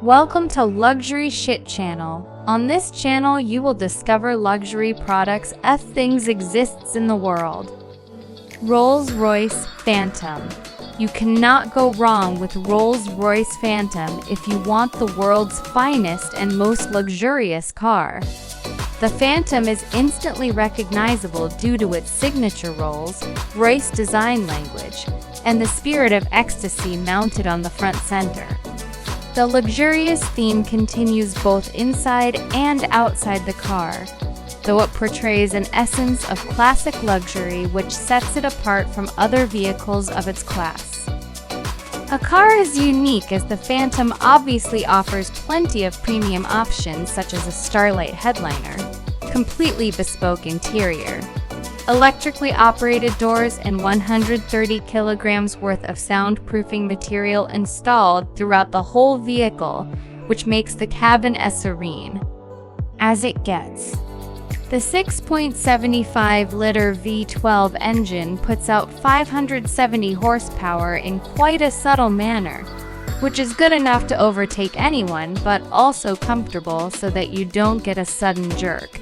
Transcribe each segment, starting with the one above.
Welcome to LuxuryShit channel. On this channel, you will discover luxury products as things exists in the world. Rolls-Royce Phantom. You cannot go wrong with Rolls-Royce Phantom if you want the world's finest and most luxurious car. The Phantom is instantly recognizable due to its signature Rolls-Royce design language and the spirit of ecstasy mounted on the front center. The luxurious theme continues both inside and outside the car, though it portrays an essence of classic luxury which sets it apart from other vehicles of its class. A car as unique as the Phantom obviously offers plenty of premium options such as a starlight headliner, completely bespoke interior, electrically operated doors, and 130 kilograms worth of soundproofing material installed throughout the whole vehicle, which makes the cabin as serene as it gets. The 6.75-liter V12 engine puts out 570 horsepower in quite a subtle manner, which is good enough to overtake anyone, but also comfortable so that you don't get a sudden jerk.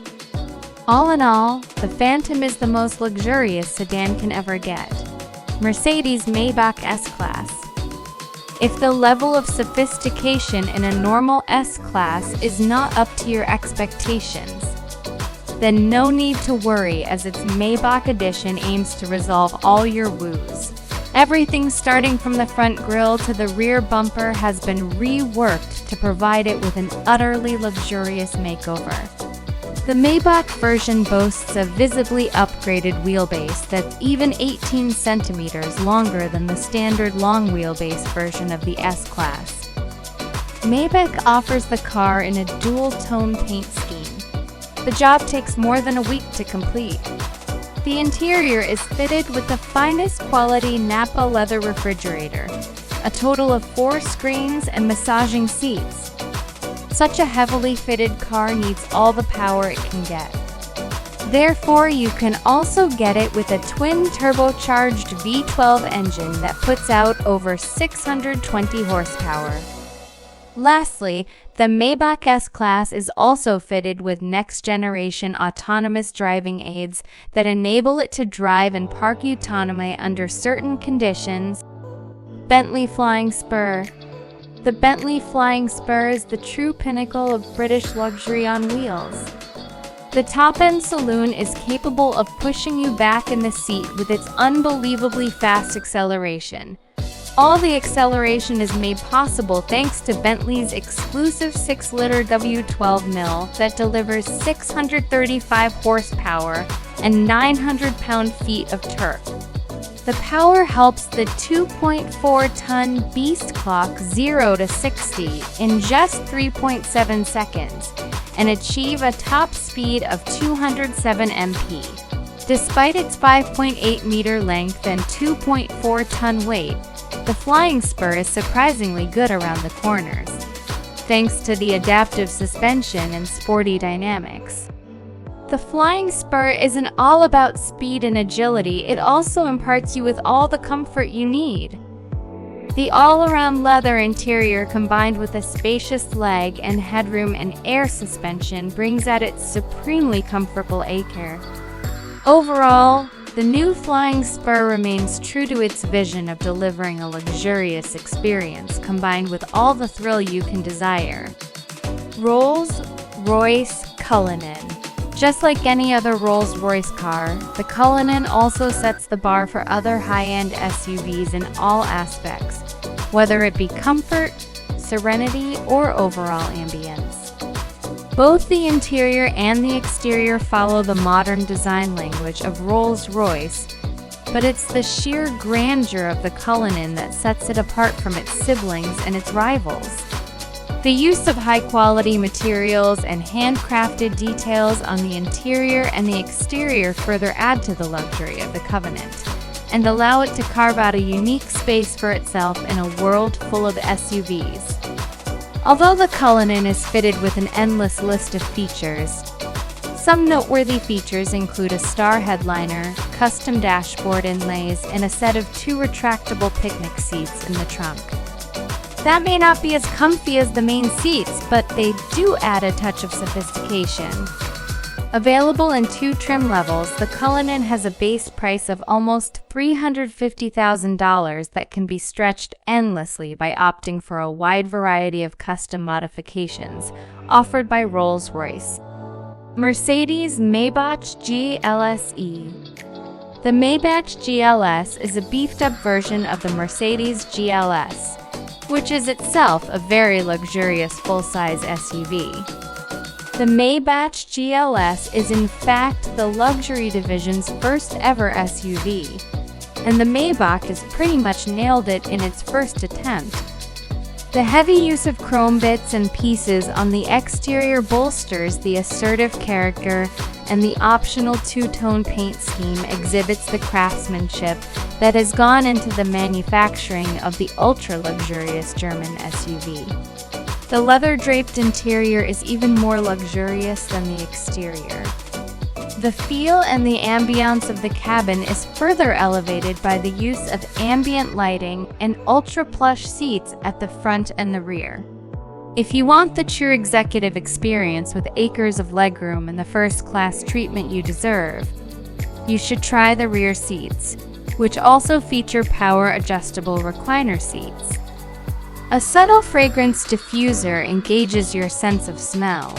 All in all, the Phantom is the most luxurious sedan can ever get. Mercedes-Maybach S-Class. If the level of sophistication in a normal S-Class is not up to your expectations, then no need to worry, as its Maybach edition aims to resolve all your woes. Everything starting from the front grille to the rear bumper has been reworked to provide it with an utterly luxurious makeover. The Maybach version boasts a visibly upgraded wheelbase that's even 18 centimeters longer than the standard long wheelbase version of the S-Class. Maybach offers the car in a dual-tone paint scheme. The job takes more than a week to complete. The interior is fitted with the finest quality Napa leather refrigerator, a total of 4 screens and massaging seats. Such a heavily fitted car needs all the power it can get. Therefore, you can also get it with a twin turbocharged V12 engine that puts out over 620 horsepower. Lastly, the Maybach S-Class is also fitted with next-generation autonomous driving aids that enable it to drive and park autonomously under certain conditions. Bentley Flying Spur. The Bentley Flying Spur is the true pinnacle of British luxury on wheels. The top-end saloon is capable of pushing you back in the seat with its unbelievably fast acceleration. All the acceleration is made possible thanks to Bentley's exclusive 6-liter W12 mill that delivers 635 horsepower and 900 pound-feet of torque. The power helps the 2.4-ton beast clock 0 to 60 in just 3.7 seconds and achieve a top speed of 207 mph. Despite its 5.8-meter length and 2.4-ton weight, the Flying Spur is surprisingly good around the corners, thanks to the adaptive suspension and sporty dynamics. The Flying Spur isn't all about speed and agility, it also imparts you with all the comfort you need. The all-around leather interior combined with a spacious leg and headroom and air suspension brings out its supremely comfortable acre. Overall, the new Flying Spur remains true to its vision of delivering a luxurious experience combined with all the thrill you can desire. Rolls-Royce Cullinan. Just like any other Rolls-Royce car, the Cullinan also sets the bar for other high-end SUVs in all aspects, whether it be comfort, serenity, or overall ambience. Both the interior and the exterior follow the modern design language of Rolls-Royce, but it's the sheer grandeur of the Cullinan that sets it apart from its siblings and its rivals. The use of high-quality materials and handcrafted details on the interior and the exterior further add to the luxury of the Covenant and allow it to carve out a unique space for itself in a world full of SUVs. Although the Cullinan is fitted with an endless list of features, some noteworthy features include a star headliner, custom dashboard inlays, and a set of 2 retractable picnic seats in the trunk. That may not be as comfy as the main seats, but they do add a touch of sophistication. Available in 2 trim levels, the Cullinan has a base price of almost $350,000 that can be stretched endlessly by opting for a wide variety of custom modifications offered by Rolls-Royce. Mercedes-Maybach GLS. The Maybach GLS is a beefed-up version of the Mercedes GLS, which is itself a very luxurious full-size SUV. The Maybach GLS is in fact the luxury division's first ever SUV, and the Maybach has pretty much nailed it in its first attempt. The heavy use of chrome bits and pieces on the exterior bolsters the assertive character, and the optional 2-tone paint scheme exhibits the craftsmanship that has gone into the manufacturing of the ultra-luxurious German SUV. The leather-draped interior is even more luxurious than the exterior. The feel and the ambiance of the cabin is further elevated by the use of ambient lighting and ultra-plush seats at the front and the rear. If you want the true executive experience with acres of legroom and the first-class treatment you deserve, you should try the rear seats, which also feature power-adjustable recliner seats. A subtle fragrance diffuser engages your sense of smell,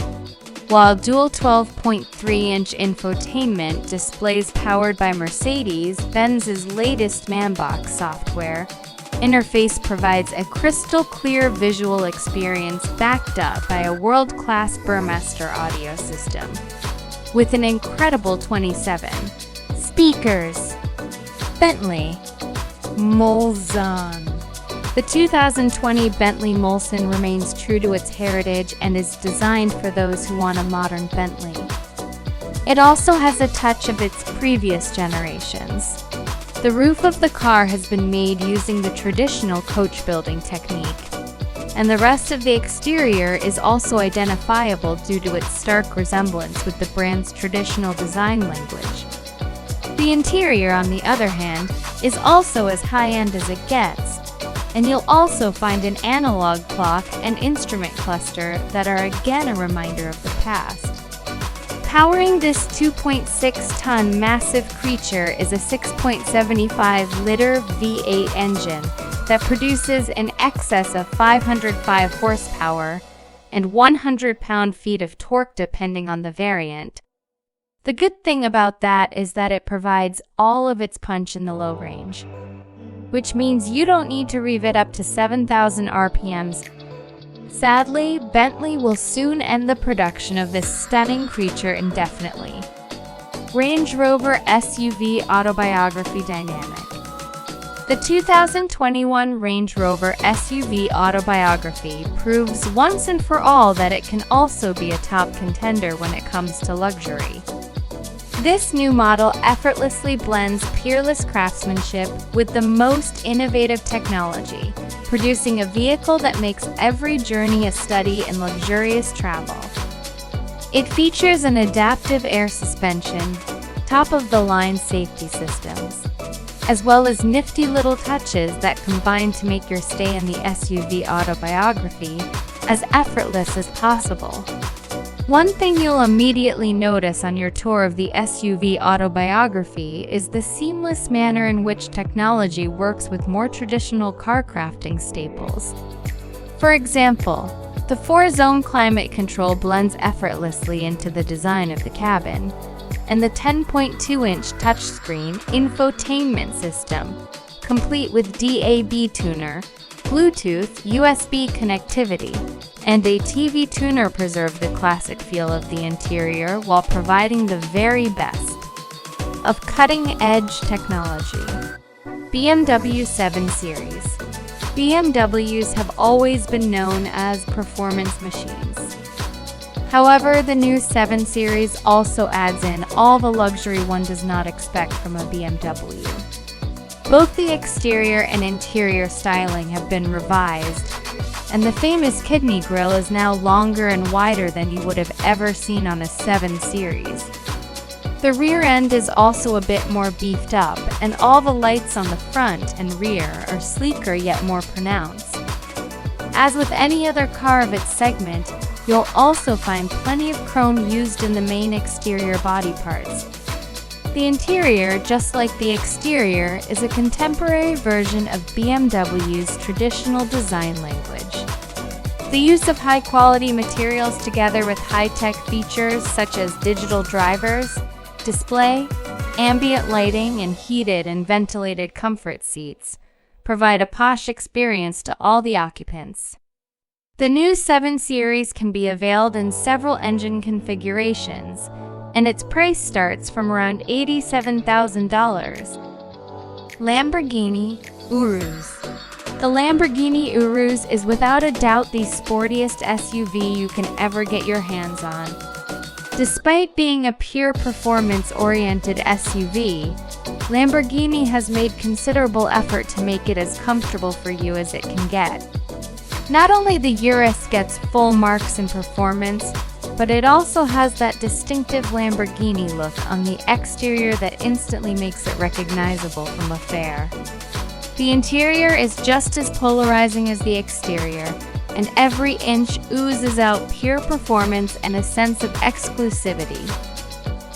while dual 12.3-inch infotainment displays powered by Mercedes-Benz's latest Maybach software interface provides a crystal-clear visual experience backed up by a world-class Burmester audio system, with an incredible 27 speakers. Bentley Mulsanne. The 2020 Bentley Mulsanne remains true to its heritage and is designed for those who want a modern Bentley. It also has a touch of its previous generations. The roof of the car has been made using the traditional coach building technique, and the rest of the exterior is also identifiable due to its stark resemblance with the brand's traditional design language. The interior, on the other hand, is also as high-end as it gets, and you'll also find an analog clock and instrument cluster that are again a reminder of the past. Powering this 2.6-ton massive creature is a 6.75-liter V8 engine that produces in excess of 505 horsepower and 100 pound-feet of torque depending on the variant. The good thing about that is that it provides all of its punch in the low range, which means you don't need to rev it up to 7,000 RPMs. Sadly, Bentley will soon end the production of this stunning creature indefinitely. Range Rover SUV Autobiography Dynamic. The 2021 Range Rover SUV Autobiography proves once and for all that it can also be a top contender when it comes to luxury. This new model effortlessly blends peerless craftsmanship with the most innovative technology, producing a vehicle that makes every journey a study in luxurious travel. It features an adaptive air suspension, top-of-the-line safety systems, as well as nifty little touches that combine to make your stay in the SUV Autobiography as effortless as possible. One thing you'll immediately notice on your tour of the SUV Autobiography is the seamless manner in which technology works with more traditional car crafting staples. For example, the 4-zone climate control blends effortlessly into the design of the cabin, and the 10.2-inch touchscreen infotainment system, complete with DAB tuner, Bluetooth, USB connectivity, and a TV tuner, preserve the classic feel of the interior while providing the very best of cutting-edge technology. BMW 7 Series. BMWs have always been known as performance machines. However, the new 7 Series also adds in all the luxury one does not expect from a BMW. Both the exterior and interior styling have been revised, and the famous kidney grille is now longer and wider than you would have ever seen on a 7 Series. The rear end is also a bit more beefed up, and all the lights on the front and rear are sleeker yet more pronounced. As with any other car of its segment, you'll also find plenty of chrome used in the main exterior body parts. The interior, just like the exterior, is a contemporary version of BMW's traditional design language. The use of high-quality materials together with high-tech features such as digital drivers, display, ambient lighting, and heated and ventilated comfort seats provide a posh experience to all the occupants. The new 7 Series can be availed in several engine configurations, and its price starts from around $87,000. Lamborghini Urus. The Lamborghini Urus is without a doubt the sportiest SUV you can ever get your hands on. Despite being a pure performance-oriented SUV, Lamborghini has made considerable effort to make it as comfortable for you as it can get. Not only the Urus gets full marks in performance, but it also has that distinctive Lamborghini look on the exterior that instantly makes it recognizable from afar. The interior is just as polarizing as the exterior, and every inch oozes out pure performance and a sense of exclusivity.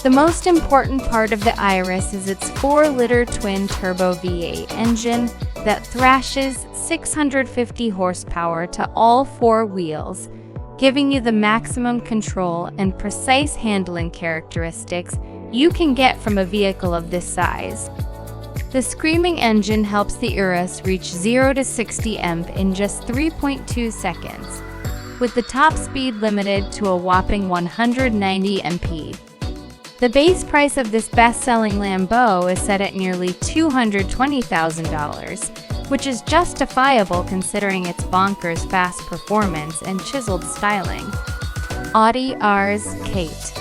The most important part of the Urus is its 4-liter twin-turbo V8 engine that thrashes 650 horsepower to all 4 wheels, giving you the maximum control and precise handling characteristics you can get from a vehicle of this size. The screaming engine helps the Urus reach 0 to 60 mph in just 3.2 seconds, with the top speed limited to a whopping 190 mph. The base price of this best-selling Lambo is set at nearly $220,000, which is justifiable considering its bonkers fast performance and chiseled styling. Audi RS Q8.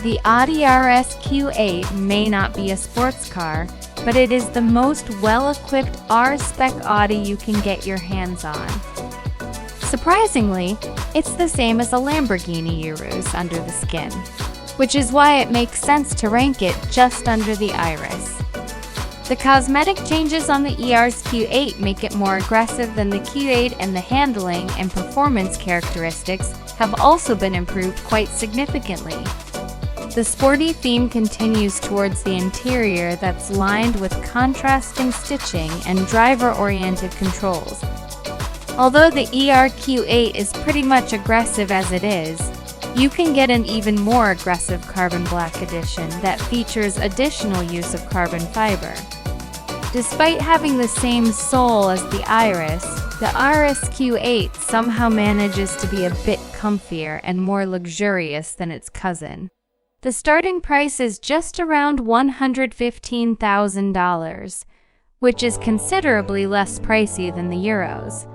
The Audi RS Q8 may not be a sports car, but it is the most well-equipped R-Spec Audi you can get your hands on. Surprisingly, it's the same as a Lamborghini Urus under the skin, which is why it makes sense to rank it just under the Urus. The cosmetic changes on the ER's Q8 make it more aggressive than the Q8, and the handling and performance characteristics have also been improved quite significantly. The sporty theme continues towards the interior that's lined with contrasting stitching and driver-oriented controls. Although the ER-Q8 is pretty much aggressive as it is, you can get an even more aggressive carbon black edition that features additional use of carbon fiber. Despite having the same soul as the Urus, the RS Q8 somehow manages to be a bit comfier and more luxurious than its cousin. The starting price is just around $115,000, which is considerably less pricey than the Urus.